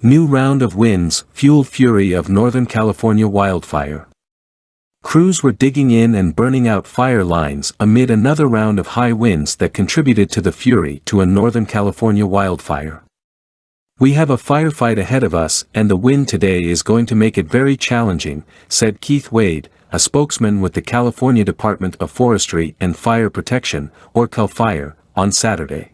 New round of winds fueled fury of Northern California wildfire. Crews were digging in and burning out fire lines amid another round of high winds that contributed to the fury to a Northern California wildfire. "We have a firefight ahead of us, and the wind today is going to make it very challenging," said Keith Wade, a spokesman with the California Department of Forestry and Fire Protection, or Cal Fire, on Saturday.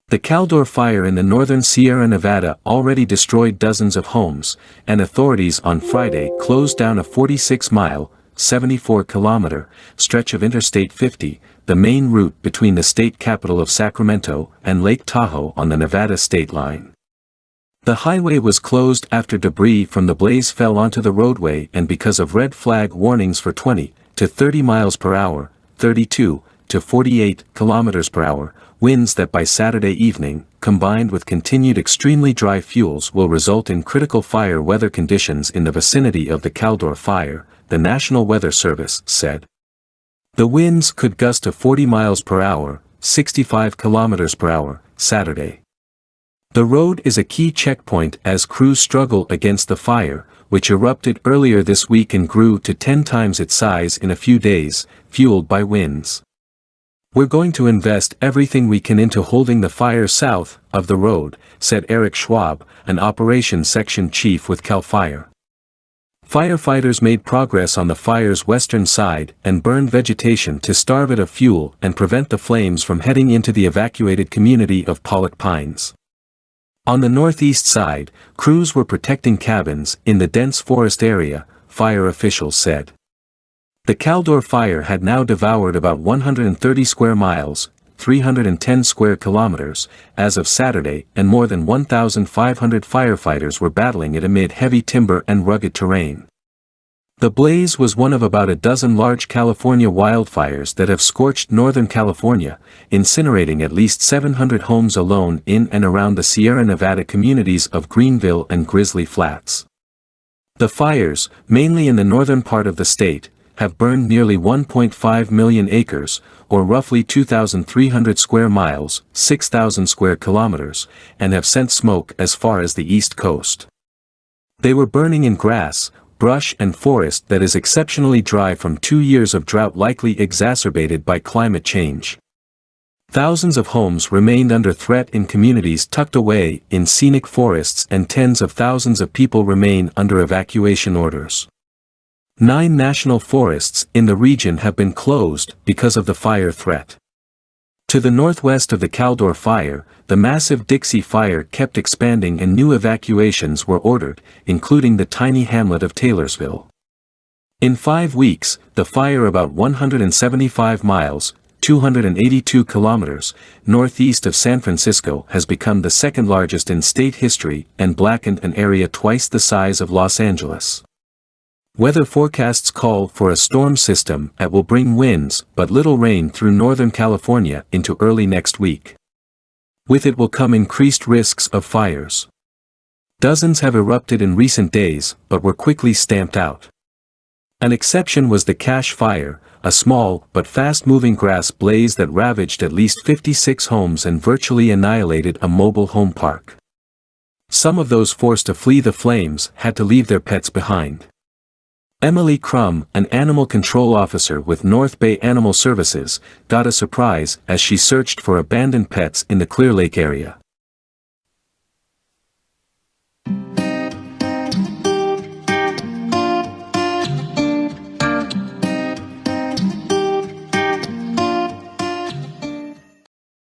The Caldor Fire in the northern Sierra Nevada already destroyed dozens of homes, and authorities on Friday closed down a 46-mile, 74-kilometer, stretch of Interstate 50, the main route between the state capital of Sacramento and Lake Tahoe on the Nevada state line. The highway was closed after debris from the blaze fell onto the roadway and because of red flag warnings for 20 to 30 miles per hour, 32 to 48 kilometers per hour, winds that by Saturday evening, combined with continued extremely dry fuels, will result in critical fire weather conditions in the vicinity of the Caldor Fire, the National Weather Service said. The winds could gust to 40 miles per hour, 65 kilometers per hour, Saturday. The road is a key checkpoint as crews struggle against the fire, which erupted earlier this week and grew to 10 times its size in a few days, fueled by winds. "We're going to invest everything we can into holding the fire south of the road," said Eric Schwab, an operations section chief with Cal Fire. Firefighters made progress on the fire's western side and burned vegetation to starve it of fuel and prevent the flames from heading into the evacuated community of Pollock Pines. On the northeast side, crews were protecting cabins in the dense forest area, fire officials said. The Caldor Fire had now devoured about 130 square miles, 310 square kilometers, as of Saturday, and more than 1,500 firefighters were battling it amid heavy timber and rugged terrain. The blaze was one of about a dozen large California wildfires that have scorched Northern California, incinerating at least 700 homes alone in and around the Sierra Nevada communities of Greenville and Grizzly Flats. The fires, mainly in the northern part of the state, have burned nearly 1.5 million acres, or roughly 2,300 square miles, 6,000 square kilometers, and have sent smoke as far as the east coast. They were burning in grass, brush and forest that is exceptionally dry from 2 years of drought likely exacerbated by climate change. Thousands of homes remained under threat in communities tucked away in scenic forests and tens of thousands of people remain under evacuation orders. 9 national forests in the region have been closed because of the fire threat. To the northwest of the Caldor Fire, the massive Dixie Fire kept expanding and new evacuations were ordered, including the tiny hamlet of Taylorsville. In 5 weeks, the fire about 175 miles, 282 kilometers, northeast of San Francisco has become the second largest in state history and blackened an area twice the size of Los Angeles. Weather forecasts call for a storm system that will bring winds but little rain through Northern California into early next week. With it will come increased risks of fires. Dozens have erupted in recent days but were quickly stamped out. An exception was the Cache Fire, a small but fast-moving grass blaze that ravaged at least 56 homes and virtually annihilated a mobile home park. Some of those forced to flee the flames had to leave their pets behind. Emily Crum, an animal control officer with North Bay Animal Services, got a surprise as she searched for abandoned pets in the Clear Lake area.